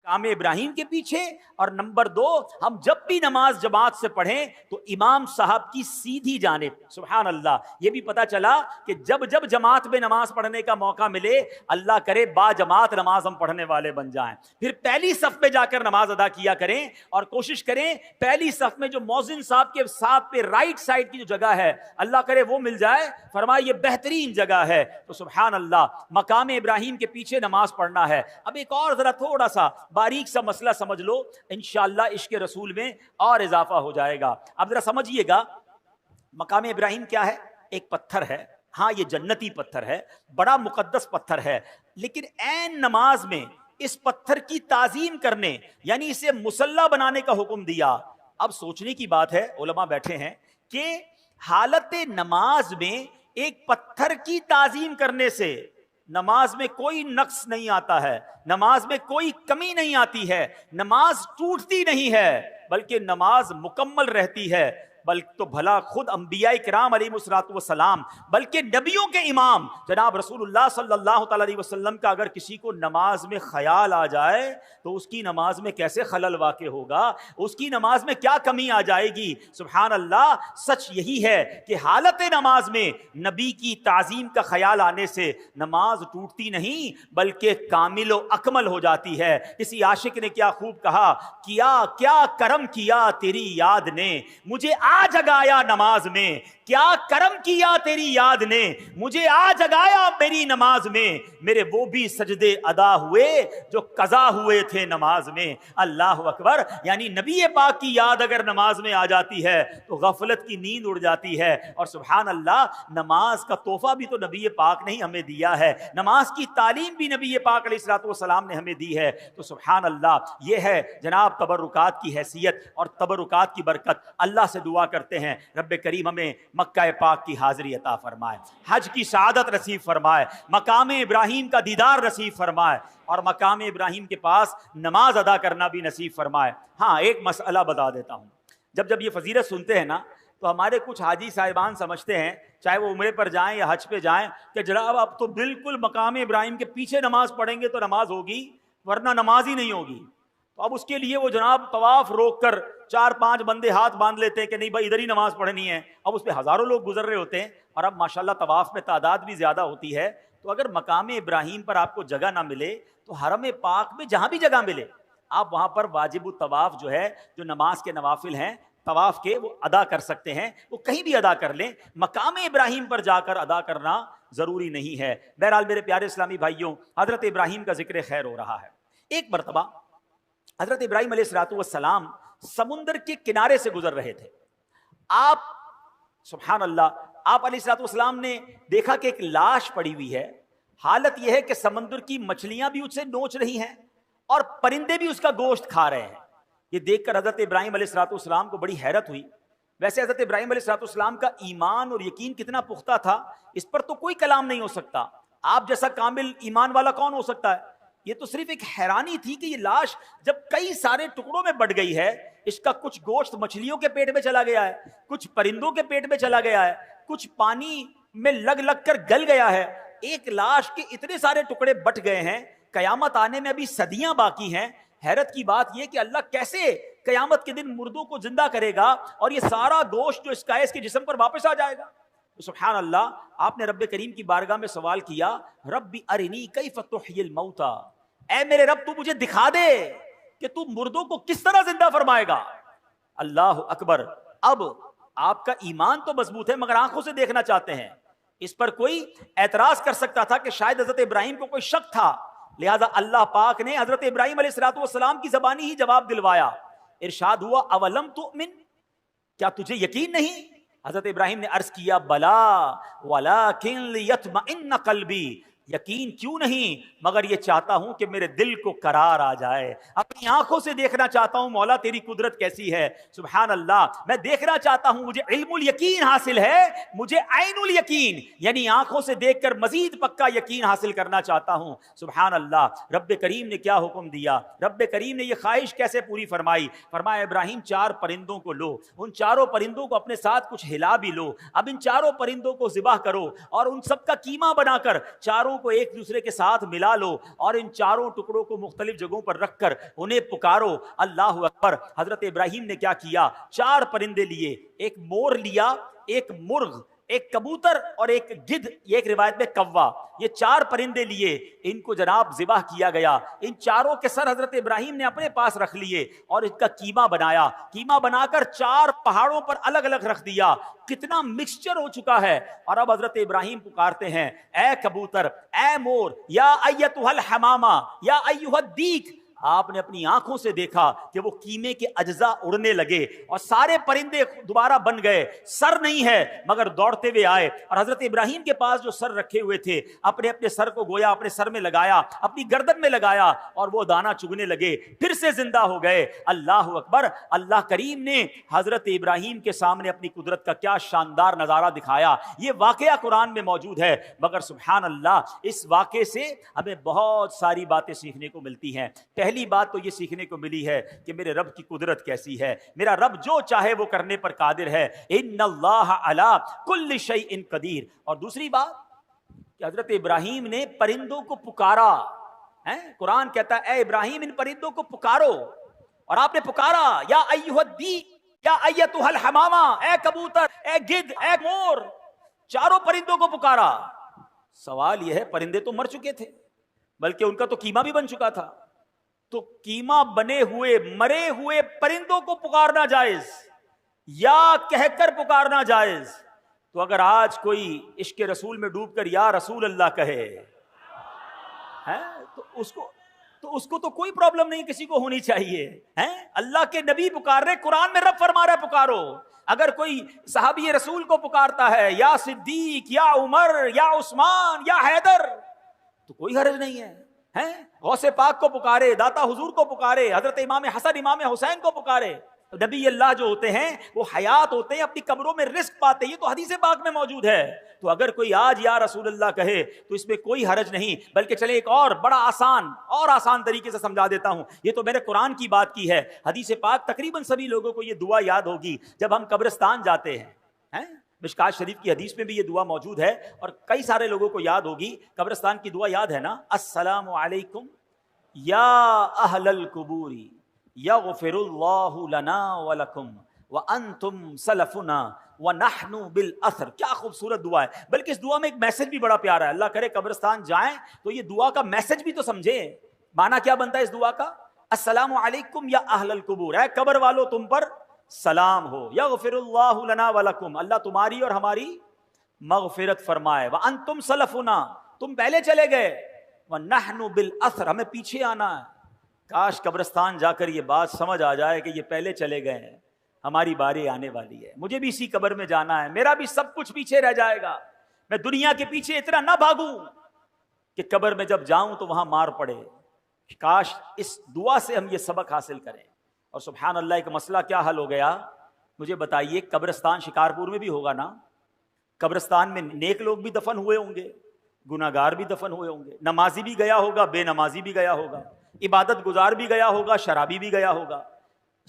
مقام ابراہیم کے پیچھے، اور نمبر 2 ہم جب بھی نماز جماعت سے پڑھیں تو امام صاحب کی سیدھی جانب۔ سبحان اللہ، یہ بھی پتا چلا کہ جب جب جماعت میں نماز پڑھنے کا موقع ملے، اللہ کرے با جماعت نماز ہم پڑھنے والے بن جائیں۔ پھر پہلی صف میں جا کر نماز ادا کیا کریں، اور کوشش کریں پہلی صف میں جو مؤذن صاحب کے ساتھ پہ رائٹ سائڈ کی جو جگہ ہے، اللہ کرے وہ مل جائے، فرمائے یہ بہترین جگہ ہے۔ تو سبحان اللہ، مقام ابراہیم کے پیچھے نماز پڑھنا ہے۔ اب ایک اور ذرا تھوڑا سا باریک سا مسئلہ سمجھ لو، انشاءاللہ عشق رسول میں اور اضافہ ہو جائے گا۔ اب ذرا سمجھیے گا، مقام ابراہیم کیا ہے؟ ایک پتھر ہے، ہاں یہ جنتی پتھر ہے، بڑا مقدس پتھر ہے، لیکن عین نماز میں اس پتھر کی تعظیم کرنے، یعنی اسے مصلی بنانے کا حکم دیا۔ اب سوچنے کی بات ہے، علماء بیٹھے ہیں کہ حالت نماز میں ایک پتھر کی تعظیم کرنے سے نماز میں کوئی نقص نہیں آتا ہے، نماز میں کوئی کمی نہیں آتی ہے، نماز ٹوٹتی نہیں ہے، بلکہ نماز مکمل رہتی ہے۔ بلکہ تو بھلا خود انبیاء کرام علیہ الصلوۃ والسلام، بلکہ نبیوں کے امام جناب رسول اللہ صلی اللہ تعالی علیہ وسلم کا اگر کسی کو نماز میں خیال آ جائے تو اس کی نماز میں کیسے خلل واقع ہوگا، اس کی نماز میں کیا کمی آ جائے گی۔ سبحان اللہ، سچ یہی ہے کہ حالت نماز میں نبی کی تعظیم کا خیال آنے سے نماز ٹوٹتی نہیں بلکہ کامل و اکمل ہو جاتی ہے۔ کسی عاشق نے کیا خوب کہا، کیا کرم کیا تیری یاد نے مجھے جگایا نماز میں، کیا کرم کیا تیری یاد نے مجھے جگایا میری نماز میں، میرے وہ بھی سجدے ادا ہوئے جو قضا ہوئے تھے نماز میں۔ اللہ اکبر، یعنی نبی پاک کی یاد اگر نماز میں آ جاتی ہے تو غفلت کی نیند اڑ جاتی ہے۔ اور سبحان اللہ، نماز کا تحفہ بھی تو نبی پاک نے ہی ہمیں دیا ہے، نماز کی تعلیم بھی نبی پاک علیہ الصلوۃ والسلام نے ہمیں دی ہے۔ تو سبحان اللہ، یہ ہے جناب تبرکات کی حیثیت اور تبرکات کی برکت۔ اللہ سے دعا کرتے ہیں رب کریم ہمیں مکہ پاک کی حاضری عطا فرمائے، حج کی سعادت نصیب فرمائے، مقام ابراہیم کا دیدار نصیب فرمائے، اور مقام ابراہیم کے پاس نماز ادا کرنا بھی نصیب فرمائے۔ ہاں ایک مسئلہ بتا دیتا ہوں، جب یہ فضیلت سنتے ہیں نا تو ہمارے کچھ حاجی صاحبان سمجھتے ہیں، چاہے وہ عمرے پر جائیں یا حج پہ جائیں، کہ جناب اب تو بالکل مقام ابراہیم کے پیچھے نماز پڑھیں گے تو نماز ہوگی، ورنہ نماز ہی نہیں ہوگی۔ تو اب اس کے لیے وہ جناب طواف روک کر 4-5 بندے ہاتھ باندھ لیتے ہیں کہ نہیں بھائی ادھر ہی نماز پڑھنی ہے۔ اب اس پہ ہزاروں لوگ گزر رہے ہوتے ہیں، اور اب ماشاءاللہ طواف میں تعداد بھی زیادہ ہوتی ہے۔ تو اگر مقام ابراہیم پر آپ کو جگہ نہ ملے تو حرم پاک میں جہاں بھی جگہ ملے آپ وہاں پر واجب الطواف جو ہے، جو نماز کے نوافل ہیں طواف کے، وہ ادا کر سکتے ہیں، وہ کہیں بھی ادا کر لیں، مقام ابراہیم پر جا کر ادا کرنا ضروری نہیں ہے۔ بہرحال میرے پیارے اسلامی بھائیوں، حضرت ابراہیم کا ذکر خیر ہو رہا ہے۔ ایک مرتبہ حضرت ابراہیم علیہ الصلوۃ والسلام سمندر کے کنارے سے گزر رہے تھے۔ آپ سبحان اللہ، آپ علیہ الصلوۃ والسلام نے دیکھا کہ ایک لاش پڑی ہوئی ہے، حالت یہ ہے کہ سمندر کی مچھلیاں بھی اسے نوچ رہی ہیں اور پرندے بھی اس کا گوشت کھا رہے ہیں۔ یہ دیکھ کر حضرت ابراہیم علیہ الصلوۃ والسلام کو بڑی حیرت ہوئی۔ ویسے حضرت ابراہیم علیہ الصلوۃ والسلام کا ایمان اور یقین کتنا پختہ تھا، اس پر تو کوئی کلام نہیں ہو سکتا۔ آپ جیسا کامل ایمان والا کون ہو سکتا ہے؟ یہ تو صرف ایک حیرانی تھی کہ یہ لاش جب کئی سارے ٹکڑوں میں بٹ گئی ہے، اس کا کچھ گوشت مچھلیوں کے پیٹ میں چلا گیا ہے، کچھ پرندوں کے پیٹ میں چلا گیا ہے، کچھ پانی میں لگ کر گل گیا ہے، ایک لاش کے اتنے سارے ٹکڑے بٹ گئے ہیں، قیامت آنے میں ابھی صدیاں باقی ہیں۔ حیرت کی بات یہ کہ اللہ کیسے قیامت کے دن مردوں کو زندہ کرے گا اور یہ سارا گوشت جو اس کا ہے اس کے جسم پر واپس آ جائے گا۔ سبحان اللہ، آپ نے رب کریم کی بارگاہ میں سوال کیا، رب ارنی کیف تحیی الموتى، اے میرے رب تو مجھے دکھا دے کہ تو مردوں کو کس طرح زندہ فرمائے گا۔ اللہ اکبر، اب آپ کا ایمان تو مضبوط ہے مگر آنکھوں سے دیکھنا چاہتے ہیں۔ اس پر کوئی اعتراض کر سکتا تھا کہ شاید حضرت ابراہیم کو کوئی شک تھا، لہذا اللہ پاک نے حضرت ابراہیم علیہ الصلوۃ والسلام کی زبانی ہی جواب دلوایا۔ ارشاد ہوا اولم تؤمن، کیا تجھے یقین نہیں؟ حضرت ابراہیم نے عرض کیا بلا ولکن لیطمئن قلبی، یقین کیوں نہیں مگر یہ چاہتا ہوں کہ میرے دل کو قرار آ جائے، اپنی آنکھوں سے دیکھنا چاہتا ہوں مولا تیری قدرت کیسی ہے۔ سبحان اللہ، میں دیکھنا چاہتا ہوں، مجھے علم الیقین حاصل ہے، مجھے عین الیقین یعنی آنکھوں سے دیکھ کر مزید پکا یقین حاصل کرنا چاہتا ہوں۔ سبحان اللہ، رب کریم نے کیا حکم دیا، رب کریم نے یہ خواہش کیسے پوری فرمائی؟ فرمایا ابراہیم 4 پرندوں کو لو، ان چاروں پرندوں کو اپنے ساتھ کچھ ہلا بھی لو، اب ان چاروں پرندوں کو ذبح کرو اور ان سب کا کیما بنا کر چاروں کو ایک دوسرے کے ساتھ ملا لو اور ان چاروں ٹکڑوں کو مختلف جگہوں پر رکھ کر انہیں پکارو اللہ اکبر۔ حضرت ابراہیم نے کیا کیا؟ 4 پرندے لیے، ایک مور لیا، ایک مرغ، ایک کبوتر اور ایک گدھ، یہ ایک روایت میں کوا، یہ 4 پرندے لیے، ان کو جناب ذبح کیا گیا۔ ان چاروں کے سر حضرت ابراہیم نے اپنے پاس رکھ لیے اور ان کا قیمہ بنایا، قیمہ بنا کر 4 پہاڑوں پر الگ الگ رکھ دیا۔ کتنا مکسچر ہو چکا ہے، اور اب حضرت ابراہیم پکارتے ہیں اے کبوتر، اے مور، یا ایتھا الحمامہ، یا ایھا الدیک۔ آپ نے اپنی آنکھوں سے دیکھا کہ وہ قیمے کے اجزاء اڑنے لگے اور سارے پرندے دوبارہ بن گئے، سر نہیں ہے مگر دوڑتے ہوئے آئے، اور حضرت ابراہیم کے پاس جو سر رکھے ہوئے تھے اپنے اپنے سر کو گویا اپنے سر میں لگایا، اپنی گردن میں لگایا، اور وہ دانہ چگنے لگے، پھر سے زندہ ہو گئے۔ اللہ اکبر۔ اللہ کریم نے حضرت ابراہیم کے سامنے اپنی قدرت کا کیا شاندار نظارہ دکھایا۔ یہ واقعہ قرآن میں موجود ہے، مگر سبحان اللہ اس واقعے سے ہمیں بہت ساری باتیں سیکھنے کو ملتی ہیں۔ پہلی بات تو یہ سیکھنے کو ملی ہے کہ میرے رب کی قدرت کیسی ہے، میرا رب جو چاہے وہ کرنے پر قادر ہے، ان اللہ علی کل شیء قدیر۔ اور دوسری بات کہ حضرت ابراہیم نے پرندوں کو پکارا، قرآن کہتا ہے اے ابراہیم ان پرندوں کو پکارو، اور آپ نے پکارا یا ایھا الدیک، یا ایتھا الحمامہ، اے کبوتر، اے گدھ، اے مور، چاروں پرندوں کو پکارا۔ سوال یہ ہے پرندے تو مر چکے تھے، بلکہ ان کا تو قیمہ بھی بن چکا تھا، تو قیمہ بنے ہوئے مرے ہوئے پرندوں کو پکارنا جائز یا کہہ کر پکارنا جائز؟ تو اگر آج کوئی عشق رسول میں ڈوب کر یا رسول اللہ کہے تو اس کو تو کوئی پرابلم نہیں کسی کو ہونی چاہیے۔ اللہ کے نبی پکار رہے، قرآن میں رب فرما رہا ہے پکارو۔ اگر کوئی صحابی رسول کو پکارتا ہے یا صدیق یا عمر یا عثمان یا حیدر تو کوئی حرج نہیں ہے۔ غوث پاک کو پکارے، داتا حضور کو پکارے، حضرت امام حسن امام حسین کو پکارے۔ نبی اللہ جو ہوتے ہیں وہ حیات ہوتے ہیں، اپنی قبروں میں رزق پاتے ہیں، یہ تو حدیث پاک میں موجود ہے۔ تو اگر کوئی آج یا رسول اللہ کہے تو اس میں کوئی حرج نہیں، بلکہ چلے ایک اور بڑا آسان طریقے سے سمجھا دیتا ہوں۔ یہ تو میں نے قرآن کی بات کی ہے، حدیث پاک تقریباً سبھی لوگوں کو یہ دعا یاد ہوگی جب ہم قبرستان جاتے ہیں۔ مشکات شریف کی حدیث میں بھی یہ دعا موجود ہے اور کئی سارے لوگوں کو یاد ہوگی۔ قبرستان کی دعا یاد ہے نا، السلام علیکم یا اہل القبور یغفر اللہ لنا ولکم وانتم سلفنا ونحن بالاثر۔ کیا خوبصورت دعا ہے، بلکہ اس دعا میں ایک میسج بھی بڑا پیارا ہے۔ اللہ کرے قبرستان جائیں تو یہ دعا کا میسج بھی تو سمجھیں۔ معنی کیا بنتا ہے اس دعا کا؟ السلام علیکم یا اہل القبور، اے قبر والو تم پر سلام ہو، یغفر اللہ لنا ولکم، اللہ تمہاری اور ہماری مغفرت فرمائے، وانتم سلفنا، تم پہلے چلے گئے، ونحن بالاثر، ہمیں پیچھے آنا ہے۔ کاش قبرستان جا کر یہ بات سمجھ آ جائے کہ یہ پہلے چلے گئے ہیں، ہماری باری آنے والی ہے، مجھے بھی اسی قبر میں جانا ہے، میرا بھی سب کچھ پیچھے رہ جائے گا، میں دنیا کے پیچھے اتنا نہ بھاگوں کہ قبر میں جب جاؤں تو وہاں مار پڑے۔ کاش اس دعا سے ہم یہ سبق حاصل کریں۔ اور سبحان اللہ ایک مسئلہ کیا حل ہو گیا، مجھے بتائیے، قبرستان شکارپور میں بھی ہوگا نا؟ قبرستان میں نیک لوگ بھی دفن ہوئے ہوں گے، گناہگار بھی دفن ہوئے ہوں گے، نمازی بھی گیا ہوگا، بے نمازی بھی گیا ہوگا، عبادت گزار بھی گیا ہوگا، شرابی بھی گیا ہوگا۔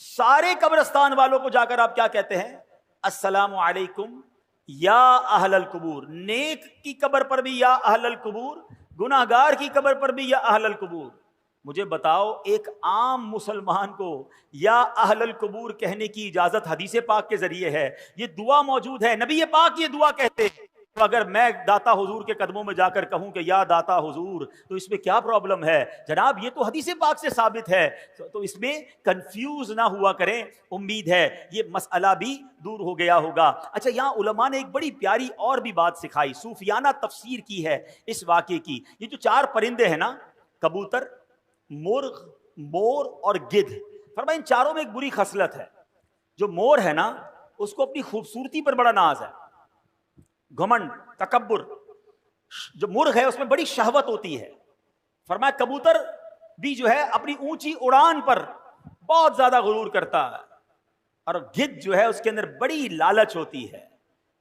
سارے قبرستان والوں کو جا کر آپ کیا کہتے ہیں؟ السلام علیکم یا اہل القبور، نیک کی قبر پر بھی یا اہل القبور، گناہگار کی قبر پر بھی یا اہل القبور۔ مجھے بتاؤ ایک عام مسلمان کو یا اہل القبور کہنے کی اجازت حدیث پاک کے ذریعے ہے، یہ دعا موجود ہے، نبی پاک یہ دعا کہتے ہیں۔ تو اگر میں داتا حضور کے قدموں میں جا کر کہوں کہ یا داتا حضور تو اس میں کیا پرابلم ہے؟ جناب یہ تو حدیث پاک سے ثابت ہے، تو اس میں کنفیوز نہ ہوا کریں، امید ہے یہ مسئلہ بھی دور ہو گیا ہوگا۔ اچھا، یہاں علماء نے ایک بڑی پیاری اور بھی بات سکھائی، صوفیانہ تفسیر کی ہے اس واقعے کی۔ یہ جو 4 پرندے ہیں نا، کبوتر، مرغ، مور اور گدھ، فرمایا ان چاروں میں ایک بری خصلت ہے۔ جو مور ہے نا اس کو اپنی خوبصورتی پر بڑا ناز ہے، گھمنڈ، تکبر۔ جو مرغ ہے اس میں بڑی شہوت ہوتی ہے۔ فرمایا کبوتر بھی جو ہے اپنی اونچی اڑان پر بہت زیادہ غرور کرتا ہے، اور گدھ جو ہے اس کے اندر بڑی لالچ ہوتی ہے۔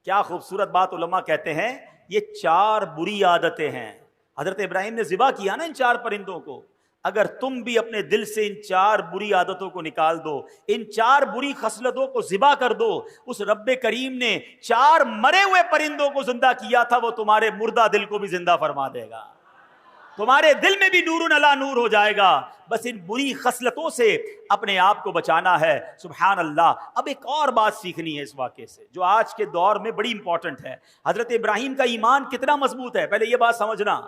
کیا خوبصورت بات علماء کہتے ہیں، یہ 4 بری عادتیں ہیں۔ حضرت ابراہیم نے ذبح کیا نا ان 4 پرندوں کو، اگر تم بھی اپنے دل سے ان 4 بری عادتوں کو نکال دو، ان 4 بری خصلتوں کو ذبح کر دو، اس رب کریم نے 4 مرے ہوئے پرندوں کو زندہ کیا تھا، وہ تمہارے مردہ دل کو بھی زندہ فرما دے گا۔ تمہارے دل میں بھی نور علی نور ہو جائے گا. بس ان بری خصلتوں سے اپنے آپ کو بچانا ہے. سبحان اللہ. اب ایک اور بات سیکھنی ہے اس واقعے سے جو آج کے دور میں بڑی امپورٹنٹ ہے. حضرت ابراہیم کا ایمان کتنا مضبوط ہے، پہلے یہ بات سمجھنا.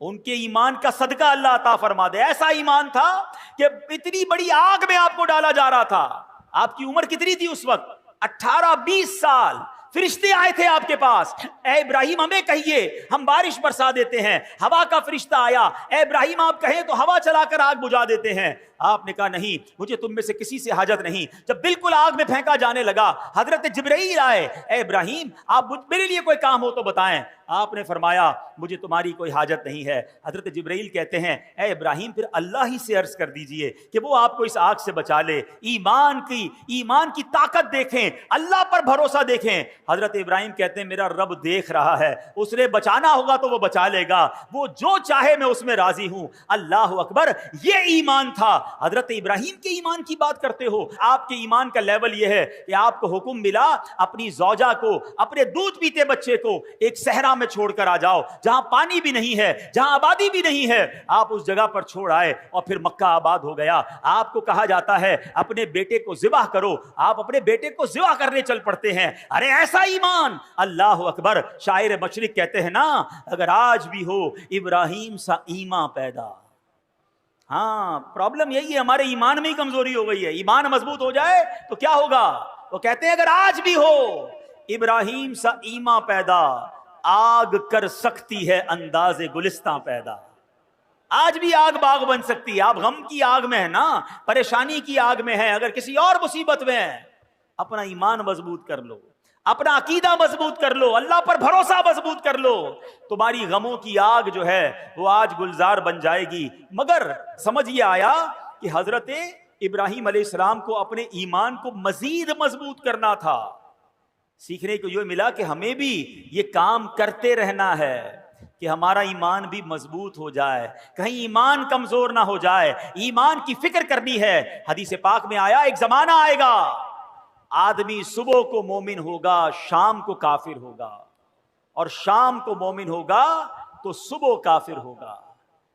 ان کے ایمان کا صدقہ اللہ عطا فرما دے. ایسا ایمان تھا کہ اتنی بڑی آگ میں آپ کو ڈالا جا رہا تھا. آپ کی عمر کتنی تھی اس وقت؟ 18-20 سال. فرشتے آئے تھے آپ کے پاس، اے ابراہیم ہمیں کہیے ہم بارش برسا دیتے ہیں. ہوا کا فرشتہ آیا، اے ابراہیم آپ کہیں تو ہوا چلا کر آگ بجھا دیتے ہیں. آپ نے کہا نہیں، مجھے تم میں سے کسی سے حاجت نہیں. جب بالکل آگ میں پھینکا جانے لگا، حضرت جبرائیل آئے، اے ابراہیم آپ میرے لیے کوئی کام ہو تو بتائیں. آپ نے فرمایا مجھے تمہاری کوئی حاجت نہیں ہے. حضرت جبرائیل کہتے ہیں اے ابراہیم پھر اللہ ہی سے عرض کر دیجئے کہ وہ آپ کو اس آگ سے بچا لے. ایمان کی طاقت دیکھیں، اللہ پر بھروسہ دیکھیں. حضرت ابراہیم کہتے ہیں میرا رب دیکھ رہا ہے، اس نے بچانا ہوگا تو وہ بچا لے گا، وہ جو چاہے میں اس میں راضی ہوں. اللہ اکبر. یہ ایمان تھا. حضرت ابراہیم کے ایمان کی بات کرتے ہو. آپ کے ایمان کا لیول یہ ہے کہ آپ کو حکم ملا اپنی زوجہ کو، اپنے دودھ پیتے بچے کو ایک صحرا میں چھوڑ کر آ جاؤ جہاں پانی بھی نہیں ہے، جہاں آبادی بھی نہیں ہے. آپ اس جگہ پر چھوڑ آئے اور پھر مکہ آباد ہو گیا. آپ کو کہا جاتا ہے اپنے بیٹے کو ذبح کرو، آپ اپنے بیٹے کو ذبح کرنے چل پڑتے ہیں. ارے ایسا ایمان. اللہ اکبر. شاعر مشرق کہتے ہیں نا اگر آج بھی ہو ابراہیم سا ایمان پیدا. ہاں پرابلم یہی ہے، ہمارے ایمان میں ہی کمزوری ہو گئی ہے. ایمان مضبوط ہو جائے تو کیا ہوگا؟ وہ کہتے ہیں اگر آج بھی ہو ابراہیم سا ایمان پیدا، آگ کر سکتی ہے انداز گلستان پیدا. آج بھی آگ باغ بن سکتی ہے. آپ غم کی آگ میں ہے نا، پریشانی کی آگ میں ہے، اگر کسی اور مصیبت میں ہے، اپنا ایمان مضبوط کر لو، اپنا عقیدہ مضبوط کر لو، اللہ پر بھروسہ مضبوط کر لو. تمہاری غموں کی آگ جو ہے وہ آج گلزار بن جائے گی. مگر سمجھ یہ آیا کہ حضرت ابراہیم علیہ السلام کو اپنے ایمان کو مزید مضبوط کرنا تھا. سیکھنے کو یہ ملا کہ ہمیں بھی یہ کام کرتے رہنا ہے کہ ہمارا ایمان بھی مضبوط ہو جائے، کہیں ایمان کمزور نہ ہو جائے. ایمان کی فکر کرنی ہے. حدیث پاک میں آیا ایک زمانہ آئے گا آدمی صبح کو مومن ہوگا، شام کو کافر ہوگا، اور شام کو مومن ہوگا تو صبح کافر ہوگا.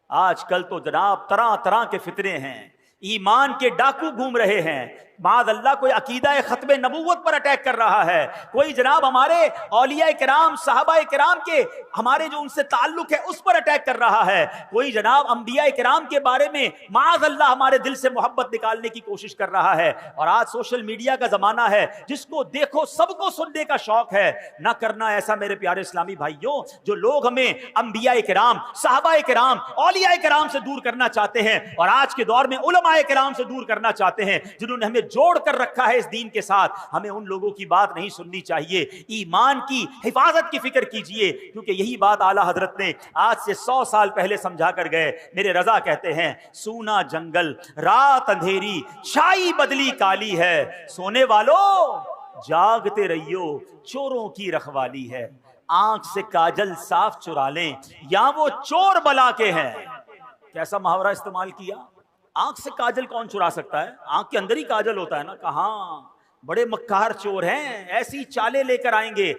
آج کل تو جناب طرح طرح کے فتنے ہیں، ایمان کے ڈاکو گھوم رہے ہیں. معاذ اللہ کوئی عقیدہ ختم نبوت پر اٹیک کر رہا ہے، کوئی جناب ہمارے اولیاء کرام صحابہ کرام کے ہمارے جو ان سے تعلق ہے اس پر اٹیک کر رہا ہے، کوئی جناب انبیاء کرام کے بارے میں معاذ اللہ ہمارے دل سے محبت نکالنے کی کوشش کر رہا ہے. اور آج سوشل میڈیا کا زمانہ ہے، جس کو دیکھو سب کو سننے کا شوق ہے. نہ کرنا ایسا میرے پیارے اسلامی بھائیوں. جو لوگ ہمیں انبیاء کرام صحابہ کرام اولیاء کرام سے دور کرنا چاہتے ہیں، اور آج کے دور میں علماء کرام سے دور کرنا چاہتے ہیں جنہوں نے ہمیں جوڑ کر رکھا ہے اس دین کے ساتھ، ہمیں ان لوگوں کی بات نہیں سننی چاہیے. ایمان کی حفاظت کی فکر کیجئے، کیونکہ یہی بات اعلیٰ حضرت نے آج سے 100 سال پہلے سمجھا کر گئے. میرے رضا کہتے ہیں سونا جنگل رات اندھیری چھائی بدلی کالی ہے، سونے والوں جاگتے رہیو چوروں کی رکھوالی ہے. آنکھ سے کاجل صاف چرا لیں یا وہ چور بلا کے ہیں. کیسا محاورہ استعمال کیا. آنکھ سے کاجل کون چرا سکتا ہے؟ آنکھ کے اندر ہی کاجل ہوتا ہے نا. کہاں بڑے مکار چور ہیں، ایسی چالیں لے کر آئیں گے،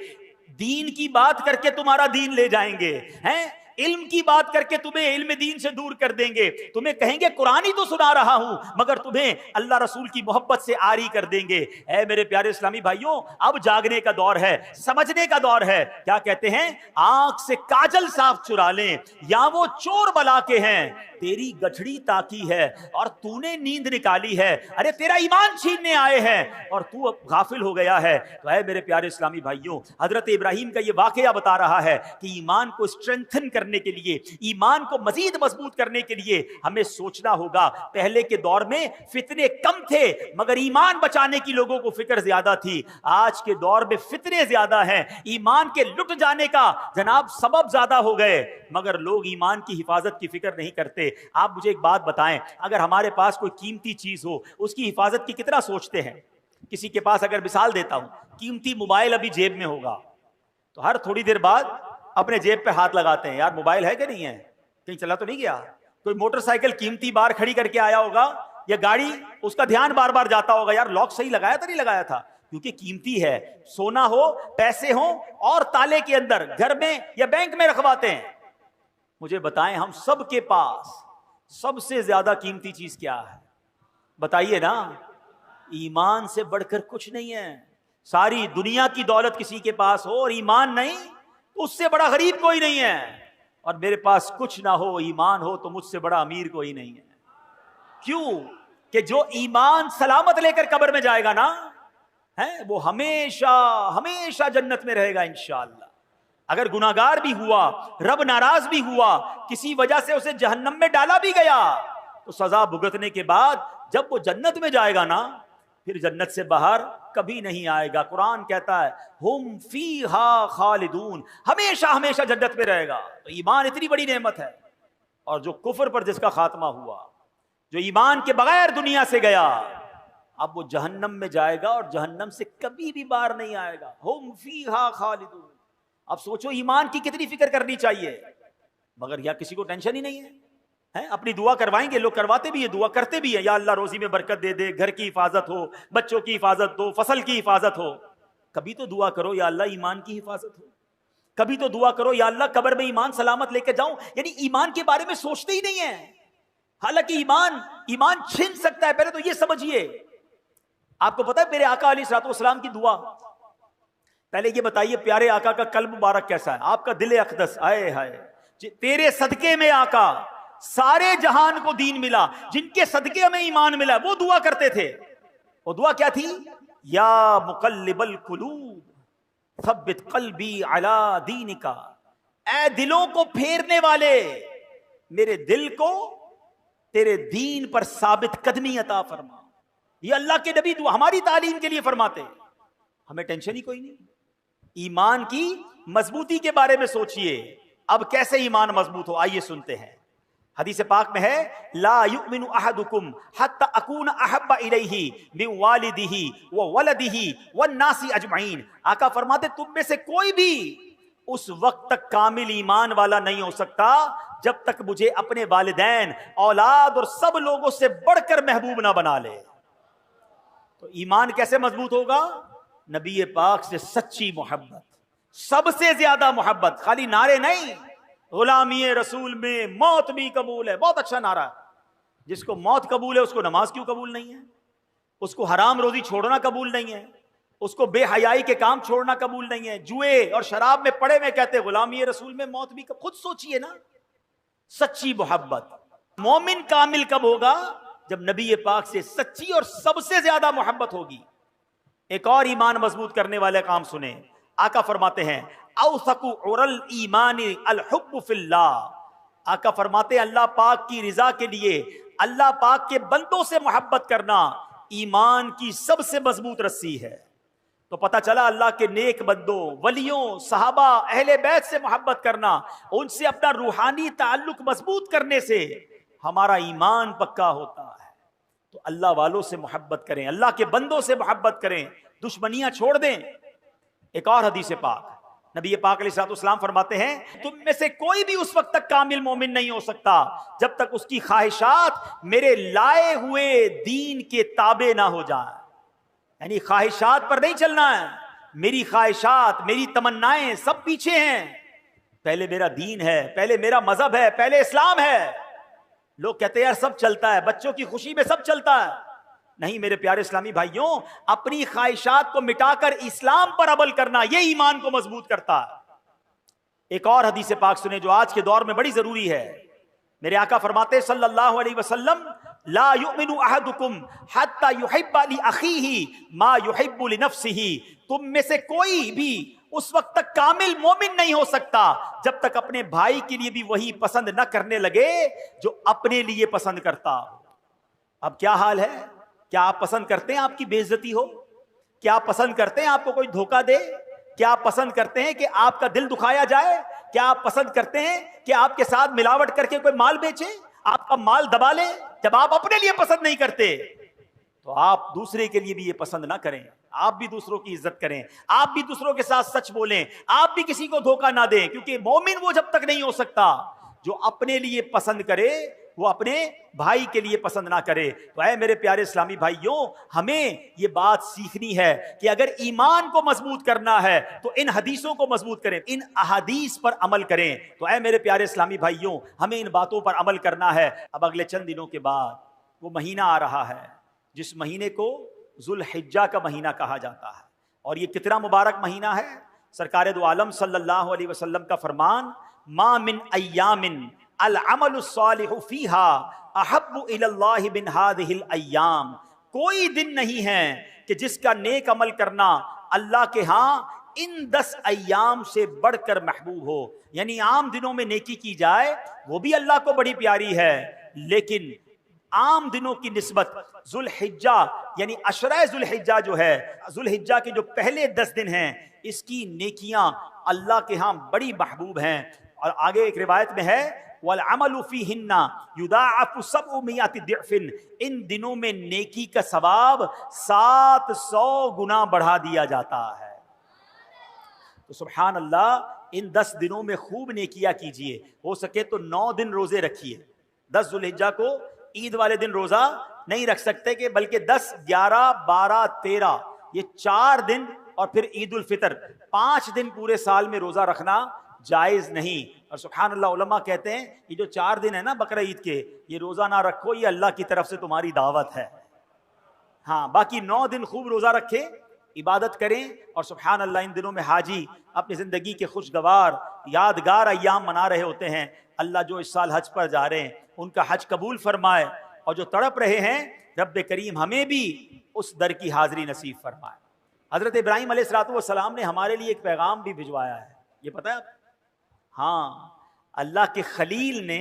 دین کی بات کر کے تمہارا دین لے جائیں گے، ہیں علم کی بات کر کے تمہیں علم دین سے دور کر دیں گے. تمہیں کہیں گے قرآن ہی تو سنا رہا ہوں، مگر تمہیں اللہ رسول کی محبت سے آری کر دیں گے. اے میرے پیارے اسلامی بھائیوں، اب جاگنے کا دور ہے، سمجھنے کا دور ہے. کیا کہتے ہیں؟ آنکھ سے کاجل صاف چرا لیں یا وہ چور بلا کے ہیں. تیری گٹھڑی تاکی ہے اور تو نے نیند نکالی ہے. ارے تیرا ایمان چھیننے آئے ہیں اور تو اب غافل ہو گیا ہے. تو اے میرے پیارے اسلامی بھائیوں، حضرت ابراہیم کا یہ واقعہ بتا رہا ہے کہ ایمان کو اسٹرینتھن کرنے کے لیے، ایمان کو مزید مضبوط کرنے کے لیے ہمیں سوچنا ہوگا. پہلے کے دور میں فتنے کم تھے مگر ایمان بچانے کی لوگوں کو فکر زیادہ تھی. آج کے دور میں فتنے زیادہ ہیں، ایمان کے لٹ جانے کا جناب سبب زیادہ ہو گئے، مگر لوگ ایمان کی حفاظت کی فکر نہیں کرتے. آپ مجھے ایک بات بتائیں، اگر ہمارے پاس کوئی قیمتی چیز ہو اس کی حفاظت کی کتنا سوچتے ہیں؟ کسی کے پاس اگر مثال دیتا ہوں، قیمتی موبائل ابھی جیب میں ہوگا تو ہر تھوڑی دیر بعد اپنے جیب پہ ہاتھ لگاتے ہیں، یار موبائل ہے کہ نہیں ہے، کہیں چلا تو نہیں گیا. کوئی موٹر سائیکل قیمتی بار کھڑی کر کے آیا ہوگا یا گاڑی، اس کا دھیان بار بار جاتا ہوگا، یار لاک صحیح لگایا تھا نہیں لگایا تھا، کیونکہ قیمتی ہے. سونا ہو، پیسے ہوں اور تالے کے اندر گھر میں یا بینک میں رکھواتے ہیں. مجھے بتائیں ہم سب کے پاس سب سے زیادہ قیمتی چیز کیا ہے؟ بتائیے نا. ایمان سے بڑھ کر کچھ نہیں ہے. ساری دنیا کی دولت کسی کے پاس ہو اور ایمان نہیں تو اس سے بڑا غریب کوئی نہیں ہے. اور میرے پاس کچھ نہ ہو ایمان ہو تو مجھ سے بڑا امیر کوئی نہیں ہے. کیوں؟ کہ جو ایمان سلامت لے کر قبر میں جائے گا نا وہ ہمیشہ ہمیشہ جنت میں رہے گا انشاءاللہ. اگر گناہگار بھی ہوا، رب ناراض بھی ہوا، کسی وجہ سے اسے جہنم میں ڈالا بھی گیا تو سزا بھگتنے کے بعد جب وہ جنت میں جائے گا نا پھر جنت سے باہر کبھی نہیں آئے گا. قرآن کہتا ہے ہم فیہا خالدون، ہمیشہ ہمیشہ جنت میں رہے گا. تو ایمان اتنی بڑی نعمت ہے. اور جو کفر پر جس کا خاتمہ ہوا، جو ایمان کے بغیر دنیا سے گیا، اب وہ جہنم میں جائے گا اور جہنم سے کبھی بھی باہر نہیں آئے گا. ہم فیہا خالدون. اب سوچو ایمان کی کتنی فکر کرنی چاہیے، مگر یا کسی کو ٹینشن ہی نہیں ہے. اپنی دعا کروائیں گے، لوگ کرواتے بھی ہیں، دعا کرتے بھی ہیں، یا اللہ روزی میں برکت دے دے، گھر کی حفاظت ہو، بچوں کی حفاظت ہو، فصل کی حفاظت ہو. کبھی تو دعا کرو یا اللہ ایمان کی حفاظت ہو. کبھی تو دعا کرو یا اللہ قبر میں ایمان سلامت لے کے جاؤں. یعنی ایمان کے بارے میں سوچتے ہی نہیں ہیں. حالانکہ ایمان چھن سکتا ہے. پہلے تو یہ سمجھیے، آپ کو پتا ہے میرے آقا علیہ الصلوۃ والسلام کی دعا؟ پہلے یہ بتائیے پیارے آقا کا قلب مبارک کیسا ہے، آپ کا دل اقدس. آئے ہائے تیرے صدقے میں آقا سارے جہان کو دین ملا، جن کے صدقے میں ایمان ملا وہ دعا کرتے تھے. وہ دعا کیا تھی؟ یا مقلب القلوب ثبت قلبی علی دینک. اے دلوں کو پھیرنے والے، میرے دل کو تیرے دین پر ثابت قدمی عطا فرما. یہ اللہ کے نبی دعا ہماری تعلیم کے لیے فرماتے. ہمیں ٹینشن ہی کوئی نہیں. ایمان کی مضبوطی کے بارے میں سوچئے. اب کیسے ایمان مضبوط ہو، آئیے سنتے ہیں. حدیث پاک میں ہے لا یؤمن احدکم حتی اکون احب الیہ من والدہ وولدہ والناس اجمعین. آقا فرماتے تم میں سے کوئی بھی اس وقت تک کامل ایمان والا نہیں ہو سکتا جب تک مجھے اپنے والدین، اولاد اور سب لوگوں سے بڑھ کر محبوب نہ بنا لے. تو ایمان کیسے مضبوط ہوگا؟ نبی پاک سے سچی محبت، سب سے زیادہ محبت. خالی نعرے نہیں، غلامی رسول میں موت بھی قبول ہے. بہت اچھا نعرہ ہے. جس کو موت قبول ہے اس کو نماز کیوں قبول نہیں ہے؟ اس کو حرام روزی چھوڑنا قبول نہیں ہے؟ اس کو بے حیائی کے کام چھوڑنا قبول نہیں ہے؟ جوئے اور شراب میں پڑے میں کہتے غلامی رسول میں موت بھی خود سوچئے نا. سچی محبت. مومن کامل کب ہوگا؟ جب نبی پاک سے سچی اور سب سے زیادہ محبت ہوگی. ایک اور ایمان مضبوط کرنے والے کام سنیں. آقا فرماتے ہیں اوثق عر الایمان الحب فی اللہ. آقا فرماتے ہیں اللہ پاک کی رضا کے لیے اللہ پاک کے بندوں سے محبت کرنا ایمان کی سب سے مضبوط رسی ہے. تو پتہ چلا اللہ کے نیک بندوں، ولیوں، صحابہ، اہل بیت سے محبت کرنا، ان سے اپنا روحانی تعلق مضبوط کرنے سے ہمارا ایمان پکا ہوتا ہے. تو اللہ والوں سے محبت کریں، اللہ کے بندوں سے محبت کریں، دشمنیاں چھوڑ دیں. ایک اور حدیث پاک نبی پاک علیہ الصلوۃ والسلام فرماتے ہیں تم میں سے کوئی بھی اس وقت تک کامل مومن نہیں ہو سکتا جب تک اس کی خواہشات میرے لائے ہوئے دین کے تابع نہ ہو جائیں. یعنی خواہشات پر نہیں چلنا ہے. میری خواہشات، میری تمنائیں سب پیچھے ہیں. پہلے میرا دین ہے، پہلے میرا مذہب ہے، پہلے اسلام ہے. لوگ کہتے ہیں یار سب چلتا ہے، بچوں کی خوشی میں سب چلتا ہے. نہیں میرے پیارے اسلامی بھائیوں، اپنی خواہشات کو مٹا کر اسلام پر عمل کرنا یہ ایمان کو مضبوط کرتا ہے. ایک اور حدیث پاک سنیں جو آج کے دور میں بڑی ضروری ہے. میرے آقا فرماتے صلی اللہ علیہ وسلم لا یؤمن احدکم حتی یحب لاخیہ ما یحب لنفسہ. تم میں سے کوئی بھی اس وقت تک کامل مومن نہیں ہو سکتا جب تک اپنے بھائی کے لیے بھی وہی پسند نہ کرنے لگے جو اپنے لیے پسند کرتا. اب کیا حال ہے؟ کیا آپ پسند کرتے ہیں آپ کی بے عزتی ہو؟ کیا آپ پسند کرتے ہیں آپ کو کوئی دھوکہ دے؟ کیا آپ پسند کرتے ہیں کہ آپ کا دل دکھایا جائے؟ کیا آپ پسند کرتے ہیں کہ آپ کے ساتھ ملاوٹ کر کے کوئی مال بیچے، آپ کا مال دبا لے؟ جب آپ اپنے لیے پسند نہیں کرتے تو آپ دوسرے کے لیے بھی یہ پسند نہ کریں. آپ بھی دوسروں کی عزت کریں، آپ بھی دوسروں کے ساتھ سچ بولیں، آپ بھی کسی کو دھوکہ نہ دیں. کیونکہ مومن وہ جب تک نہیں ہو سکتا جو اپنے لیے پسند کرے وہ اپنے بھائی کے لیے پسند نہ کرے۔ تو اے میرے پیارے اسلامی بھائیوں، ہمیں یہ بات سیکھنی ہے کہ اگر ایمان کو مضبوط کرنا ہے تو ان حدیثوں کو مضبوط کریں، ان احادیث پر عمل کریں۔ تو اے میرے پیارے اسلامی بھائیوں، ہمیں ان باتوں پر عمل کرنا ہے۔ اب اگلے چند دنوں کے بعد وہ مہینہ آ رہا ہے جس مہینے کو ذوالحجہ کا مہینہ کہا جاتا ہے، اور یہ کتنا مبارک مہینہ ہے۔ سرکار دو عالم صلی اللہ علیہ وسلم کا فرمان، ما من ایام العمل الصالح فیہا احب الی اللہ من ہذہ الایام، کوئی دن نہیں ہے کہ جس کا نیک عمل کرنا اللہ کے ہاں ان 10 ایام سے بڑھ کر محبوب ہو۔ یعنی عام دنوں میں نیکی کی جائے وہ بھی اللہ کو بڑی پیاری ہے، لیکن عام دنوں کی نسبت ذوالحجہ یعنی عشرہ ذوالحجہ جو ہے، ذوالحجہ کے جو پہلے 10 دن ہیں، اس کی نیکیاں اللہ کے ہاں بڑی محبوب ہیں۔ اور آگے ایک روایت میں ہے، وَالْعَمَلُ فِيهِنَّ يُضَاعَفُ 700 ضِعْفٍ، ان دنوں میں نیکی کا ثواب 700 گنا بڑھا دیا جاتا ہے۔ تو سبحان اللہ، ان 10 دنوں میں خوب نیکیاں کیجئے، ہو سکے تو 9 دن روزے رکھیے۔ 10 ذوالحجہ کو عید والے دن روزہ نہیں رکھ سکتے کہ بلکہ 10، 11، 12، 13 یہ 4 دن، اور پھر عید الفطر 5 دن پورے سال میں روزہ رکھنا جائز نہیں۔ اور سبحان اللہ، علماء کہتے ہیں یہ جو 4 دن ہے نا بقرہ عید کے، یہ روزہ نہ رکھو، یہ اللہ کی طرف سے تمہاری دعوت ہے۔ ہاں، باقی 9 دن خوب روزہ رکھیں، عبادت کریں، اور سبحان اللہ ان دنوں میں حاجی اپنی زندگی کے خوشگوار یادگار ایام منا رہے ہوتے ہیں۔ اللہ جو اس سال حج پر جا رہے ہیں ان کا حج قبول فرمائے، اور جو تڑپ رہے ہیں رب کریم ہمیں بھی اس در کی حاضری نصیب فرمائے۔ حضرت ابراہیم علیہ السلام نے ہمارے لیے ایک پیغام بھی بھجوایا ہے، یہ پتہ ہے آپ؟ ہاں، اللہ کے خلیل نے،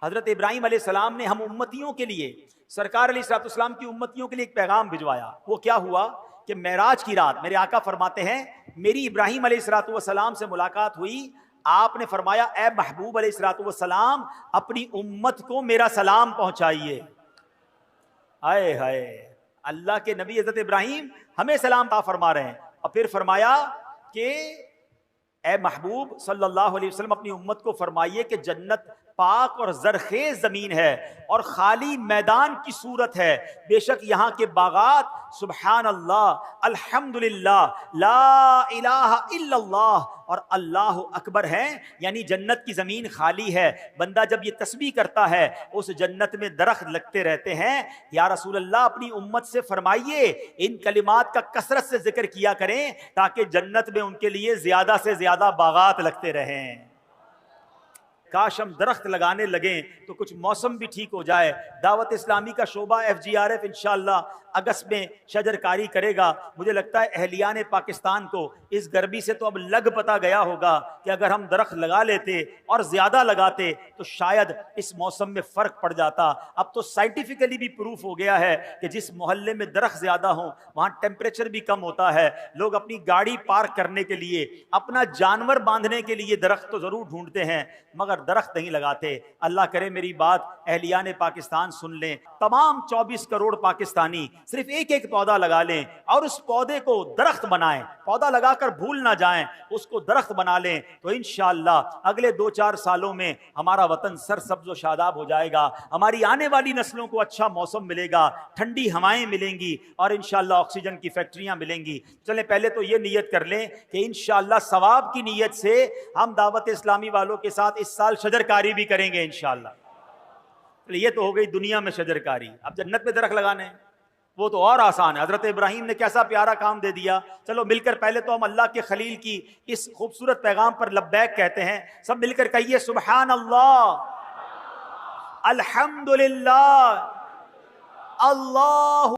حضرت ابراہیم علیہ السلام نے ہم امتیوں کے لیے، سرکار علیہ السلام کی امتیوں کے لیے ایک پیغام بھجوایا۔ وہ کیا ہوا کہ معراج کی رات میرے آقا فرماتے ہیں میری ابراہیم علیہ السلام سے ملاقات ہوئی، آپ نے فرمایا اے محبوب علیہ السلام اپنی امت کو میرا سلام پہنچائیے۔ آئے ہائے، اللہ کے نبی حضرت ابراہیم ہمیں سلام عطا فرما رہے ہیں، اور پھر فرمایا کہ اے محبوب صلی اللہ علیہ وسلم اپنی امت کو فرمائیے کہ جنت پاک اور زرخیز زمین ہے اور خالی میدان کی صورت ہے، بے شک یہاں کے باغات سبحان اللہ الحمدللہ لا الہ الا اللہ اور اللہ اکبر ہیں، یعنی جنت کی زمین خالی ہے۔ بندہ جب یہ تسبیح کرتا ہے اس جنت میں درخت لگتے رہتے ہیں۔ یا رسول اللہ اپنی امت سے فرمائیے ان کلمات کا کثرت سے ذکر کیا کریں تاکہ جنت میں ان کے لیے زیادہ سے زیادہ باغات لگتے رہیں۔ کاش ہم درخت لگانے لگیں تو کچھ موسم بھی ٹھیک ہو جائے۔ دعوت اسلامی کا شعبہ FGRF انشاءاللہ اگست میں شجر کاری کرے گا۔ مجھے لگتا ہے اہلیان پاکستان کو اس گرمی سے تو اب لگ پتا گیا ہوگا کہ اگر ہم درخت لگا لیتے اور زیادہ لگاتے تو شاید اس موسم میں فرق پڑ جاتا۔ اب تو سائنٹیفکلی بھی پروف ہو گیا ہے کہ جس محلے میں درخت زیادہ ہوں وہاں ٹیمپریچر بھی کم ہوتا ہے۔ لوگ اپنی گاڑی پارک کرنے کے لیے، اپنا جانور باندھنے کے لیے درخت تو ضرور ڈھونڈتے ہیں مگر درخت نہیں لگاتے۔ اللہ کرے میری بات اہلیان پاکستان سن لیں، تمام 24 کروڑ پاکستانی صرف ایک ایک پودا لگا لیں اور اس پودے کو درخت بنائیں۔ پودا لگا کر بھول نہ جائیں، اس کو درخت بنا لیں تو انشاءاللہ اگلے 2-4 سالوں میں ہمارا وطن سرسبز و شاداب ہو جائے گا، ہماری آنے والی نسلوں کو اچھا موسم ملے گا، ٹھنڈی ہوائیں ملیں گی اور انشاءاللہ آکسیجن کی فیکٹریاں ملیں گی۔ چلیں پہلے تو یہ نیت کر لیں کہ انشاءاللہ ثواب کی نیت سے ہم دعوت اسلامی والوں کے ساتھ اس سال شجر کاری بھی کریں گے انشاءاللہ۔ یہ تو ہو گئی دنیا میں شجر کاری، اب جنت میں درخت لگانے ہیں وہ تو اور آسان ہے۔ حضرت ابراہیم نے کیسا پیارا کام دے دیا۔ چلو مل کر پہلے تو ہم اللہ کے خلیل کی اس خوبصورت پیغام پر لبیک کہتے ہیں، سب مل کر کہیے سبحان اللہ، الحمدللہ، اللہ